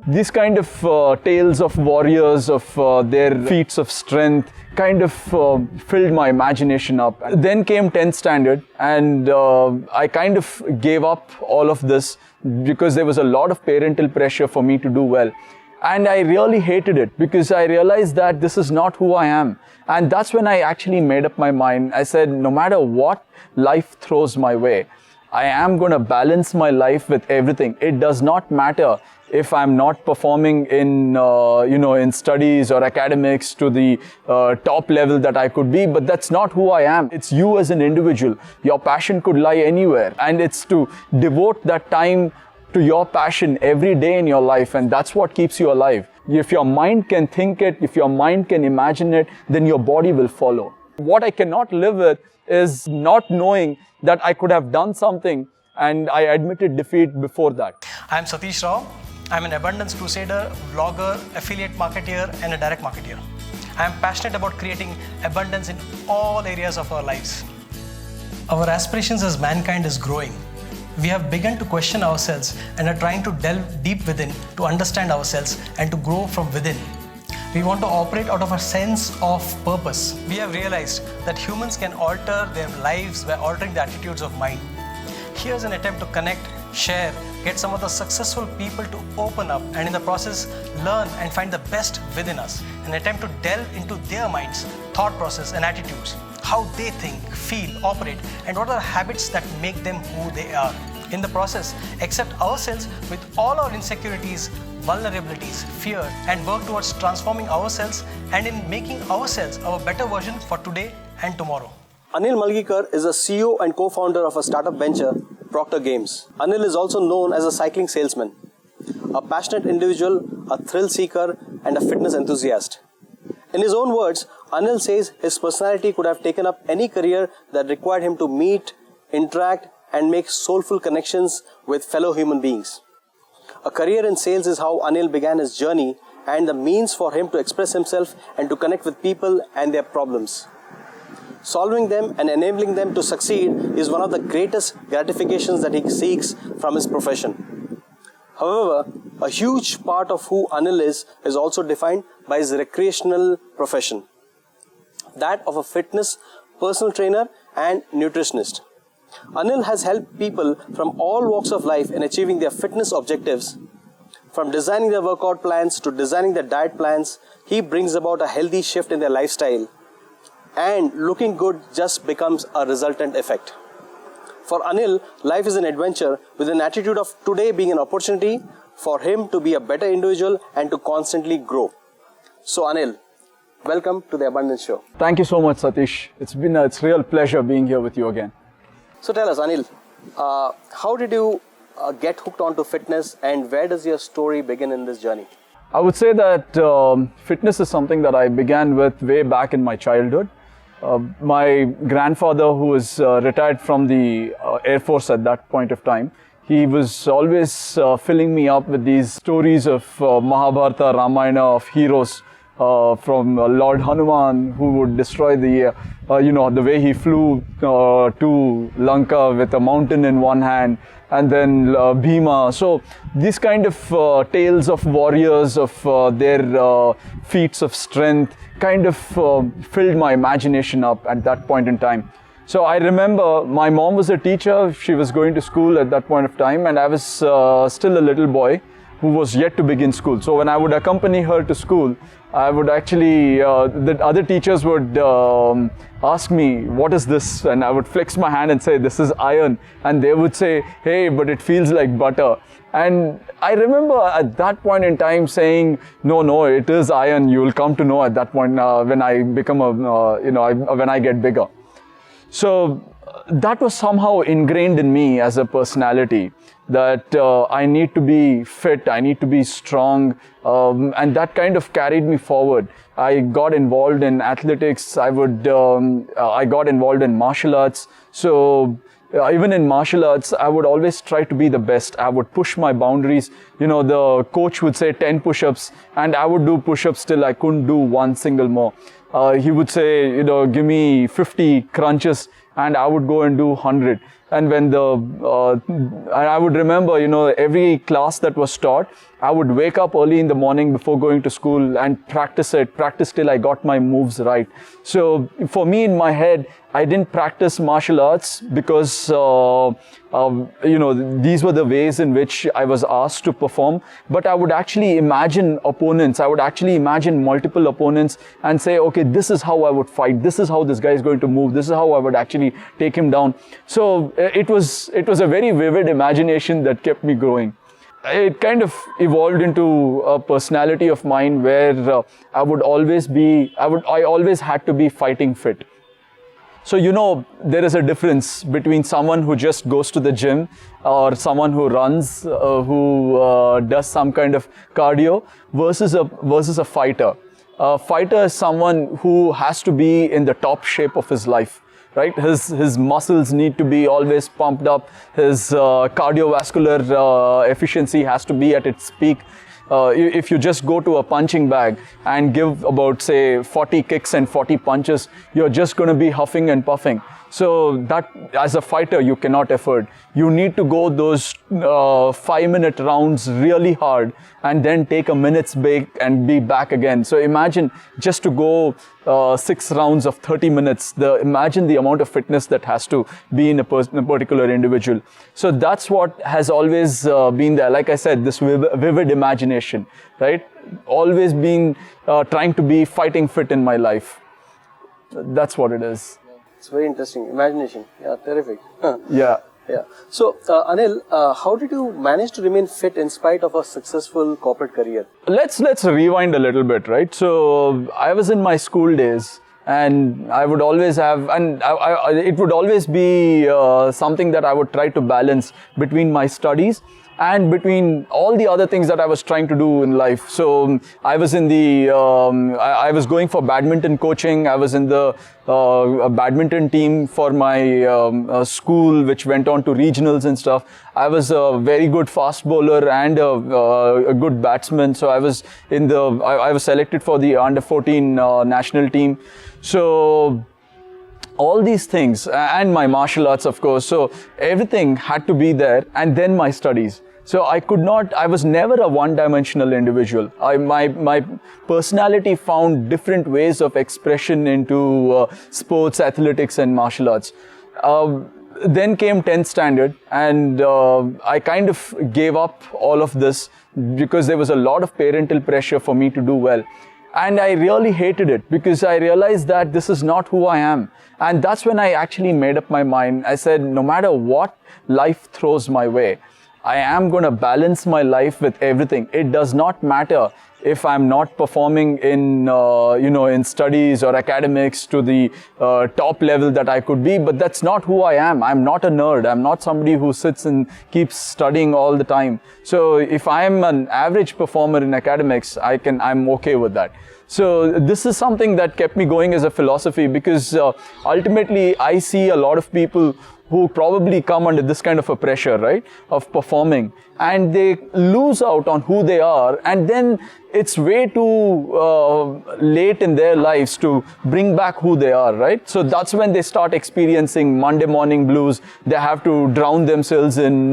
These kind of tales of warriors, of their feats of strength, kind of filled my imagination up. Then came 10th standard, and I kind of gave up all of this because there was a lot of parental pressure for me to do well. And I really hated it because I realized that this is not who I am. And that's when I actually made up my mind. I said, no matter what life throws my way, I am going to balance my life with everything. It does not matter if I'm not performing in, in studies or academics to the top level that I could be, but that's not who I am. It's you as an individual. Your passion could lie anywhere, and it's to devote that time to your passion every day in your life, and that's what keeps you alive. If your mind can think it, if your mind can imagine it, then your body will follow. What I cannot live with is not knowing that I could have done something and I admitted defeat before that. I'm Satish Rao. I'm an abundance crusader, vlogger, affiliate marketeer, and a direct marketeer. I am passionate about creating abundance in all areas of our lives. Our aspirations as mankind is growing. We have begun to question ourselves and are trying to delve deep within to understand ourselves and to grow from within. We want to operate out of a sense of purpose. We have realized that humans can alter their lives by altering the attitudes of mind. Here's an attempt to connect, share, get some of the successful people to open up, and in the process learn and find the best within us. An attempt to delve into their minds, thought process and attitudes, how they think, feel, operate, and what are the habits that make them who they are. In the process, accept ourselves with all our insecurities, vulnerabilities, fear, and work towards transforming ourselves and in making ourselves our better version for today and tomorrow. Anil Malgikar is a CEO and co-founder of a startup venture, Proctor Games. Anil is also known as a cycling salesman, a passionate individual, a thrill seeker, and a fitness enthusiast. In his own words, Anil says his personality could have taken up any career that required him to meet, interact, and make soulful connections with fellow human beings. A career in sales is how Anil began his journey and the means for him to express himself and to connect with people and their problems. Solving them and enabling them to succeed is one of the greatest gratifications that he seeks from his profession. However, a huge part of who Anil is also defined by his recreational profession, that of a fitness, personal trainer and nutritionist. Anil has helped people from all walks of life in achieving their fitness objectives. From designing their workout plans to designing their diet plans, he brings about a healthy shift in their lifestyle. And looking good just becomes a resultant effect. For Anil, life is an adventure with an attitude of today being an opportunity for him to be a better individual and to constantly grow. So Anil, welcome to the Abundance Show. Thank you so much, Satish. It's a real pleasure being here with you again. So tell us, Anil, how did you get hooked onto fitness and where does your story begin in this journey? I would say that fitness is something that I began with way back in my childhood. My grandfather, who was retired from the Air Force at that point of time, he was always filling me up with these stories of Mahabharata, Ramayana, of heroes from Lord Hanuman, who would destroy the way he flew to Lanka with a mountain in one hand, and then Bhima. So these kind of tales of warriors, of their feats of strength, kind of filled my imagination up at that point in time. So I remember my mom was a teacher. She was going to school at that point of time, and I was still a little boy who was yet to begin school. So when I would accompany her to school, I would actually, the other teachers would ask me, what is this? And I would flex my hand and say, this is iron. And they would say, hey, but it feels like butter. And I remember at that point in time saying, no, it is iron. You will come to know at that point when I become when I get bigger. So that was somehow ingrained in me as a personality, that I need to be fit, I need to be strong, and that kind of carried me forward. I got involved in athletics, I got involved in martial arts. So even in martial arts, I would always try to be the best. I would push my boundaries. The coach would say 10 push-ups, and I would do push-ups till I couldn't do one single more. He would say, give me 50 crunches, and I would go and do 100. And when I would remember, every class that was taught, I would wake up early in the morning before going to school and practice till I got my moves right. So for me, in my head, I didn't practice martial arts because, these were the ways in which I was asked to perform. But I would actually imagine opponents. I would actually imagine multiple opponents and say, okay, this is how I would fight. This is how this guy is going to move. This is how I would actually take him down. So it was a very vivid imagination that kept me going. It kind of evolved into a personality of mine where I always had to be fighting fit. So, there is a difference between someone who just goes to the gym or someone who runs, who does some kind of cardio versus a fighter. A fighter is someone who has to be in the top shape of his life. Right, his muscles need to be always pumped up. His cardiovascular efficiency has to be at its peak. If you just go to a punching bag and give about, say, 40 kicks and 40 punches, you're just going to be huffing and puffing. So that, as a fighter, you cannot afford. You need to go those 5-minute rounds really hard and then take a minute's break and be back again. So imagine just to go 6 rounds of 30 minutes, imagine the amount of fitness that has to be in a particular individual. So that's what has always been there. Like I said, this vivid imagination, right? Always been trying to be fighting fit in my life. That's what it is. It's very interesting. Imagination. Yeah, terrific. Yeah. Yeah. So, Anil, how did you manage to remain fit in spite of a successful corporate career? Let's rewind a little bit, right? So, I was in my school days, and I would always have, and it would always be something that I would try to balance between my studies and between all the other things that I was trying to do in life. So I was in I was going for badminton coaching. I was in the badminton team for my school, which went on to regionals and stuff. I was a very good fast bowler and a good batsman. So I was I was selected for the under 14 national team. So all these things, and my martial arts, of course. So everything had to be there, and then my studies. So I was never a one-dimensional individual. My personality found different ways of expression into sports, athletics, and martial arts. Then came 10th standard, and I kind of gave up all of this because there was a lot of parental pressure for me to do well. And I really hated it because I realized that this is not who I am. And that's when I actually made up my mind. I said, no matter what life throws my way, I am going to balance my life with everything. It does not matter if I'm not performing in, in studies or academics to the top level that I could be, but that's not who I am. I'm not a nerd. I'm not somebody who sits and keeps studying all the time. So if I'm an average performer in academics, I'm okay with that. So this is something that kept me going as a philosophy, because ultimately I see a lot of people who probably come under this kind of a pressure, right, of performing, and they lose out on who they are, and then it's way too late in their lives to bring back who they are, right? So that's when they start experiencing Monday morning blues. They have to drown themselves in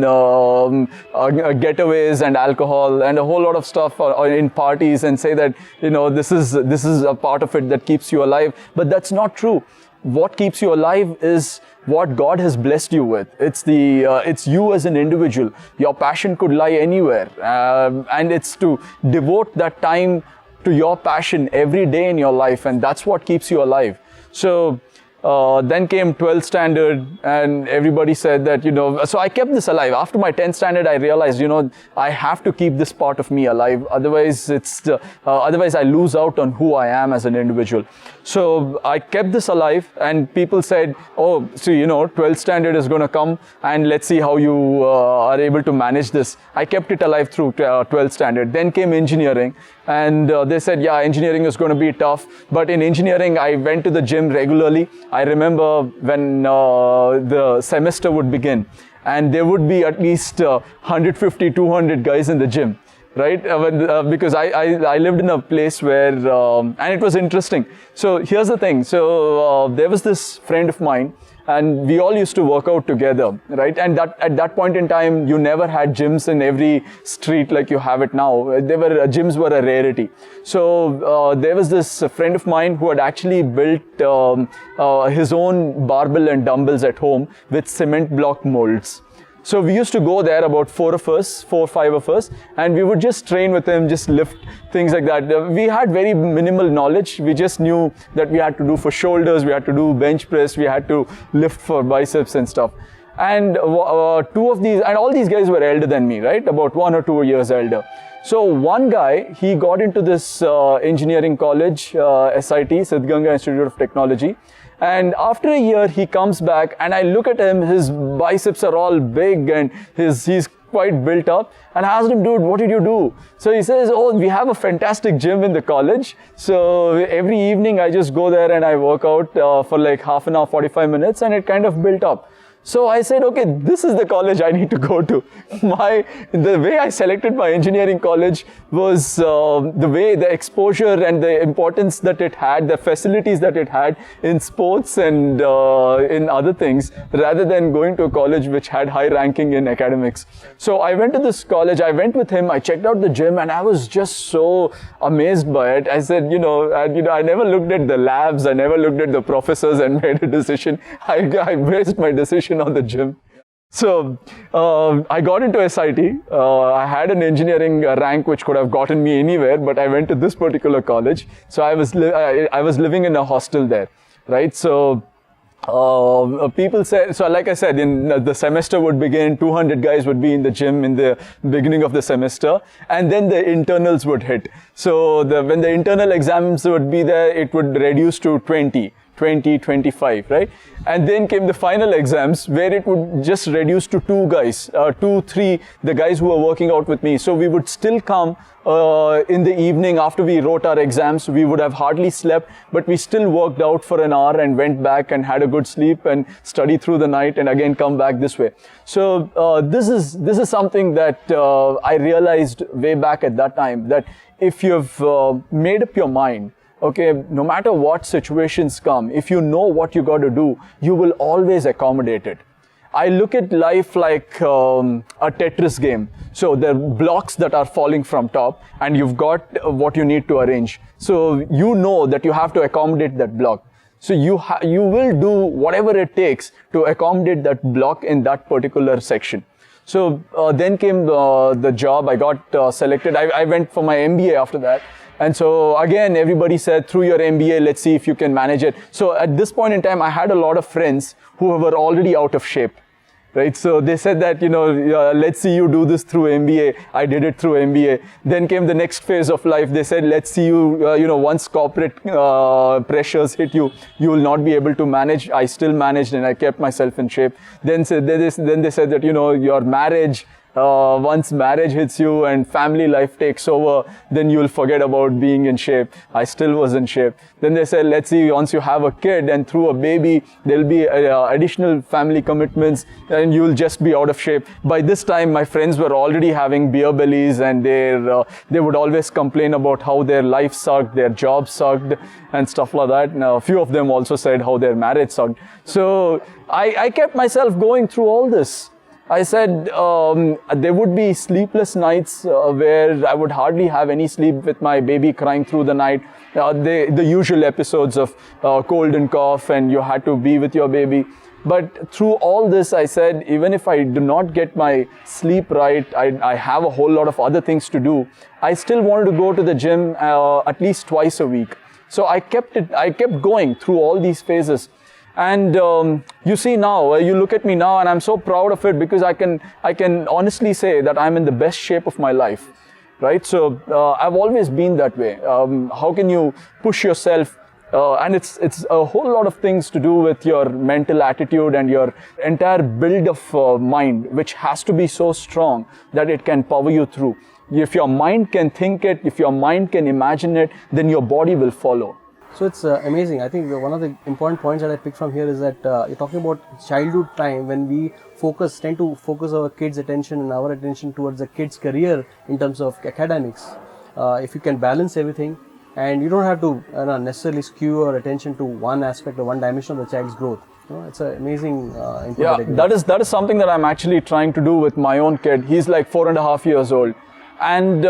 getaways and alcohol and a whole lot of stuff, or in parties, and say that, this is a part of it that keeps you alive. But that's not true. What keeps you alive is what God has blessed you with. It's you as an individual. Your passion could lie anywhere, and it's to devote that time to your passion every day in your life, and that's what keeps you alive. So then came 12th standard, and everybody said that, so I kept this alive. After my 10th standard, I realized, I have to keep this part of me alive. Otherwise, otherwise I lose out on who I am as an individual. So I kept this alive, and people said, oh, so 12th standard is going to come, and let's see how you are able to manage this. I kept it alive through 12th standard. Then came engineering, and they said, yeah, engineering is going to be tough. But in engineering, I went to the gym regularly. I remember when the semester would begin, and there would be at least 150, 200 guys in the gym. Right? Because I lived in a place where, and it was interesting. So here's the thing. So there was this friend of mine and we all used to work out together, right? And at that point in time, you never had gyms in every street like you have it now. Gyms were a rarity. So there was this friend of mine who had actually built his own barbell and dumbbells at home with cement block molds. So we used to go there, about 4 or 5 of us, and we would just train with him, just lift things like that. We had very minimal knowledge. We just knew that we had to do for shoulders, we had to do bench press, we had to lift for biceps and stuff. And 2 of these, and all these guys were elder than me, right? About 1 or 2 years elder. So one guy, he got into this engineering college, SIT, Siddhganga Institute of Technology. And after a year, he comes back, and I look at him, his biceps are all big and he's quite built up. And I asked him, dude, what did you do? So he says, oh, we have a fantastic gym in the college. So every evening I just go there and I work out for like half an hour, 45 minutes, and it kind of built up. So I said, okay, this is the college I need to go to. The way I selected my engineering college was the exposure and the importance that it had, the facilities that it had in sports and in other things, rather than going to a college which had high ranking in academics. So I went to this college, I went with him, I checked out the gym, and I was just so amazed by it. I said, I never looked at the labs, I never looked at the professors and made a decision. I based my decision on the gym. So I got into SIT. I had an engineering rank which could have gotten me anywhere, but I went to this particular college. So I was living in a hostel there, right? So people say, so like I said, in the semester would begin, 200 guys would be in the gym in the beginning of the semester, and then the internals would hit. So when the internal exams would be there, it would reduce to 20, 25, right? And then came the final exams where it would just reduce to 2 guys, 2, 3, the guys who were working out with me. So we would still come in the evening after we wrote our exams. We would have hardly slept, but we still worked out for an hour and went back and had a good sleep and studied through the night and again come back this way. So this is something that I realized way back at that time, that if you've made up your mind, okay, no matter what situations come, if you know what you got to do, you will always accommodate it. I look at life like a Tetris game. So there are blocks that are falling from top, and you've got what you need to arrange. So you know that you have to accommodate that block. So you will do whatever it takes to accommodate that block in that particular section. So then came the job. I got selected. I went for my MBA after that. And so again, everybody said, through your MBA, let's see if you can manage it. So at this point in time, I had a lot of friends who were already out of shape, right? So they said that, let's see you do this through MBA. I did it through MBA. Then came the next phase of life. They said, let's see you, once corporate pressures hit you, you will not be able to manage. I still managed and I kept myself in shape. Then they said that, your marriage, once marriage hits you and family life takes over, then you'll forget about being in shape. I still was in shape. Then they said, let's see, once you have a kid and through a baby, there'll be additional family commitments and you'll just be out of shape. By this time, my friends were already having beer bellies, and they would always complain about how their life sucked, their job sucked and stuff like that. Now, a few of them also said how their marriage sucked. So I kept myself going through all this. I said there would be sleepless nights where I would hardly have any sleep with my baby crying through the night. The usual episodes of cold and cough, and you had to be with your baby. But through all this, I said, even if I do not get my sleep right, I have a whole lot of other things to do. I still wanted to go to the gym at least twice a week. So I kept going through all these phases. And you see now, you look at me now, and I'm so proud of it because I can honestly say that I'm in the best shape of my life, right? So I've always been that way. How can you push yourself? And it's a whole lot of things to do with your mental attitude and your entire build of mind, which has to be so strong that it can power you through. If your mind can think it, if your mind can imagine it, then your body will follow. So it's amazing. I think one of the important points that I picked from here is that you're talking about childhood time when we tend to focus our kids' attention and our attention towards the kids' career in terms of academics. If you can balance everything, and you don't have to necessarily skew your attention to one aspect or one dimension of the child's growth. Oh, it's an amazing input. Yeah, that that is something that I'm actually trying to do with my own kid. He's like 4.5 years old. And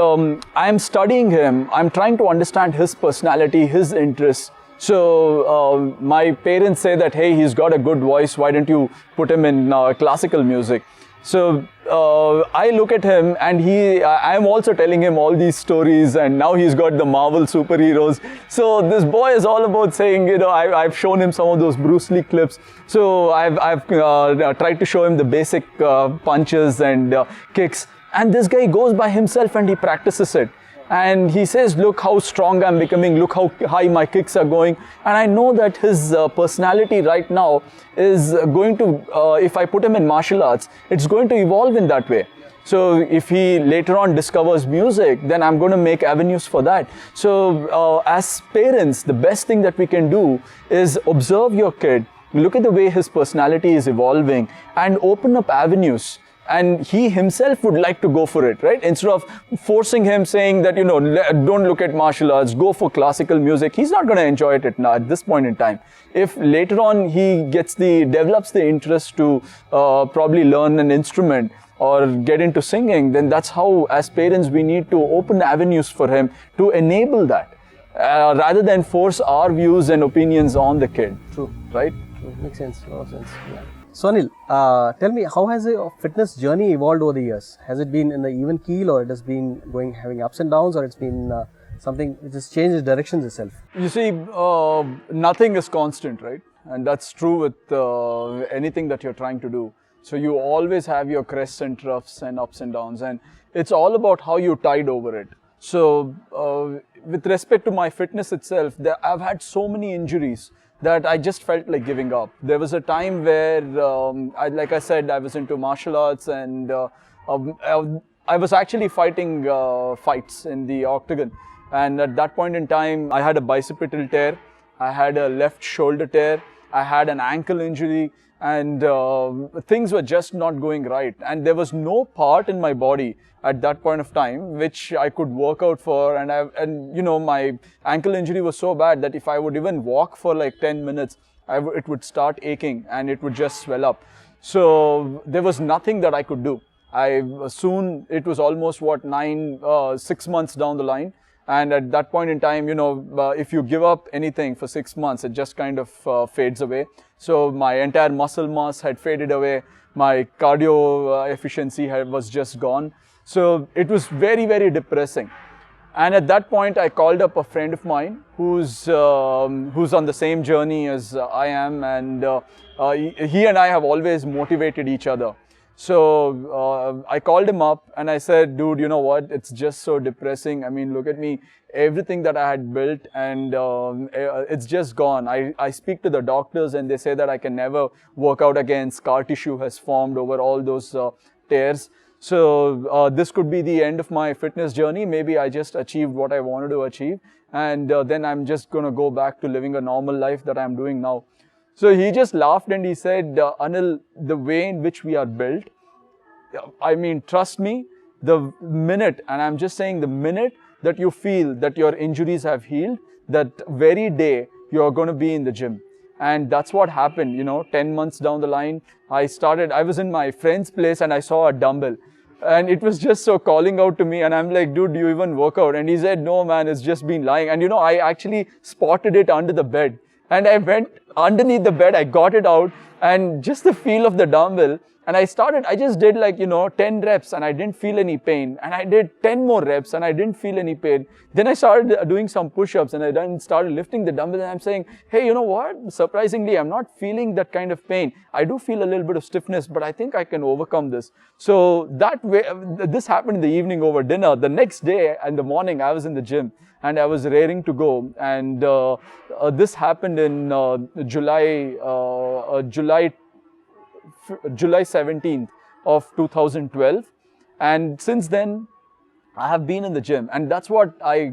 I'm studying him. I'm trying to understand his personality, his interests. So my parents say that, hey, he's got a good voice. Why don't you put him in classical music? So I look at him, and I'm also telling him all these stories, and now he's got the Marvel superheroes. So this boy is all about saying, you know, I've shown him some of those Bruce Lee clips. So I've tried to show him the basic punches and kicks. And this guy goes by himself and he practices it. And he says, look how strong I'm becoming, look how high my kicks are going. And I know that his personality right now is going to, if I put him in martial arts, it's going to evolve in that way. So if he later on discovers music, then I'm going to make avenues for that. So as parents, the best thing that we can do is observe your kid, look at the way his personality is evolving, and open up avenues. And he himself would like to go for it, right? Instead of forcing him, saying that, you know, don't look at martial arts, go for classical music. He's not going to enjoy it at this point in time. If later on he develops the interest to probably learn an instrument or get into singing, then that's how, as parents, we need to open avenues for him to enable that, rather than force our views and opinions on the kid. True. Right? True. Makes sense. A lot of sense. Yeah. So Anil, tell me, how has your fitness journey evolved over the years? Has it been in the even keel, or it has been having ups and downs, or it's been something which has changed its directions itself? You see, nothing is constant, right? And that's true with anything that you're trying to do. So you always have your crests and troughs and ups and downs, and it's all about how you tide over it. So with respect to my fitness itself, I've had so many injuries that I just felt like giving up. There was a time where, like I said, I was into martial arts, and I was actually fighting fights in the octagon. And at that point in time, I had a bicipital tear, I had a left shoulder tear, I had an ankle injury, and things were just not going right. And there was no part in my body at that point of time which I could work out for, and you know, my ankle injury was so bad that if I would even walk for like 10 minutes, it would start aching and it would just swell up. So there was nothing that I could do. Soon it was almost 6 months down the line, and at that point in time, you know, if you give up anything for 6 months, it just kind of fades away. So my entire muscle mass had faded away, my cardio efficiency was just gone. So it was very, very depressing. And at that point, I called up a friend of mine who's on the same journey as I am, and he and I have always motivated each other. So I called him up and I said, dude, you know what? It's just so depressing. I mean, look at me, everything that I had built, and it's just gone. I speak to the doctors and they say that I can never work out again. Scar tissue has formed over all those tears. So this could be the end of my fitness journey. Maybe I just achieved what I wanted to achieve, and then I'm just going to go back to living a normal life that I'm doing now. So he just laughed and he said, Anil, the way in which we are built, I mean, trust me, the minute, and I'm just saying the minute that you feel that your injuries have healed, that very day you're going to be in the gym. And that's what happened, you know, 10 months down the line, I was in my friend's place and I saw a dumbbell. And it was just so calling out to me, and I'm like, dude, do you even work out? And he said, no, man, it's just been lying. And you know, I actually spotted it under the bed. And I went underneath the bed, I got it out, and just the feel of the dumbbell. And I just did like, you know, 10 reps and I didn't feel any pain. And I did 10 more reps and I didn't feel any pain. Then I started doing some push-ups and I then started lifting the dumbbell, and I'm saying, hey, you know what? Surprisingly, I'm not feeling that kind of pain. I do feel a little bit of stiffness, but I think I can overcome this. So that way, this happened in the evening over dinner. The next day in the morning, I was in the gym and I was raring to go. And this happened in July 17th of 2012, and since then I have been in the gym, and that's what I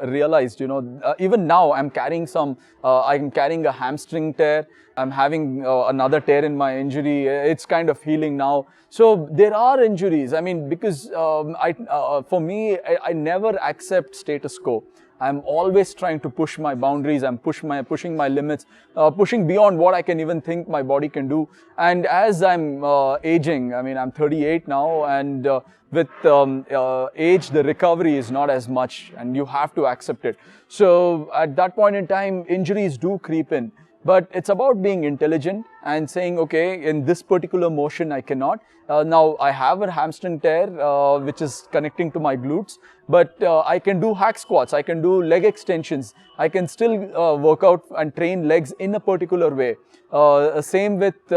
realized, you know, even now I'm carrying a hamstring tear, I'm having another tear in my injury, it's kind of healing now. So there are injuries, I mean, because for me, I never accept status quo. I'm always trying to push my boundaries. I'm pushing my limits, pushing beyond what I can even think my body can do. And as I'm aging, I mean, I'm 38 now, and with age, the recovery is not as much, and you have to accept it. So at that point in time, injuries do creep in. But it's about being intelligent and saying, okay, in this particular motion, I cannot. Now, I have a hamstring tear, which is connecting to my glutes, but I can do hack squats, I can do leg extensions, I can still work out and train legs in a particular way. Same with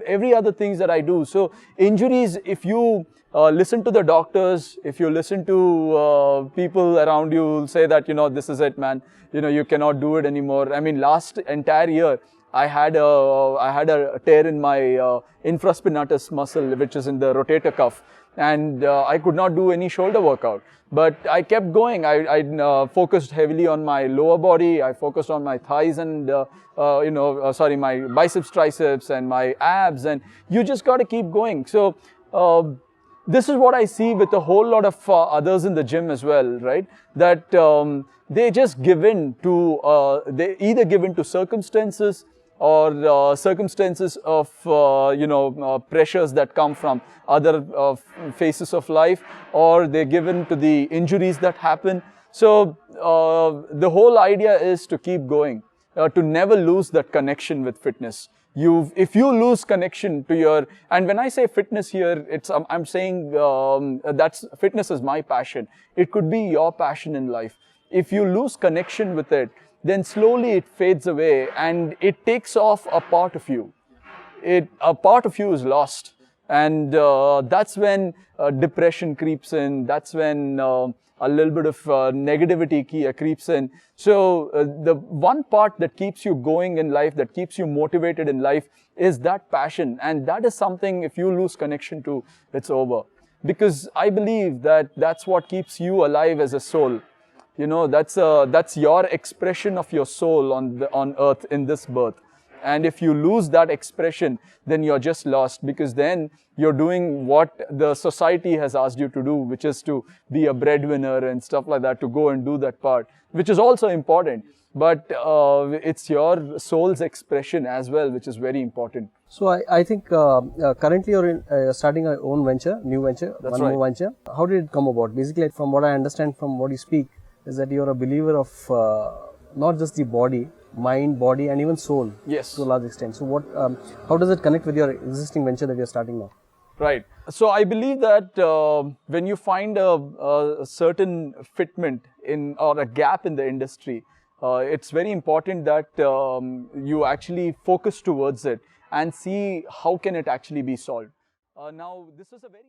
every other things that I do. So injuries, if you listen to the doctors, if you listen to people around you who say that, this is it, man, you cannot do it anymore. I mean, last entire year, I had a tear in my infraspinatus muscle, which is in the rotator cuff, and I could not do any shoulder workout. But I kept going. I focused heavily on my lower body. I focused on my thighs and my biceps, triceps, and my abs. And you just got to keep going. So this is what I see with a whole lot of others in the gym as well, right? That they just give in to they either give in to circumstances, or circumstances of pressures that come from other phases of life, or they're given to the injuries that happen. So the whole idea is to keep going, to never lose that connection with fitness. If you lose connection to your, and when I say fitness here, I'm saying that's fitness is my passion. It could be your passion in life. If you lose connection with it, then slowly it fades away and it takes off a part of you. A part of you is lost, and that's when depression creeps in. That's when a little bit of negativity creeps in. So the one part that keeps you going in life, that keeps you motivated in life, is that passion. And that is something, if you lose connection to, it's over. Because I believe that that's what keeps you alive as a soul. That's your expression of your soul on earth in this birth. And if you lose that expression, then you're just lost, because then you're doing what the society has asked you to do, which is to be a breadwinner and stuff like that, to go and do that part, which is also important. But it's your soul's expression as well, which is very important. So I think currently you're starting your own venture, new venture, That's one right. more venture. How did it come about? Basically, from what I understand from what you speak, is that you're a believer of not just the body, mind, body, and even soul. Yes. To a large extent. So how does it connect with your existing venture that you're starting now? Right. So I believe that when you find a certain fitment in, or a gap in the industry, it's very important that you actually focus towards it and see how can it actually be solved. Now, this is a very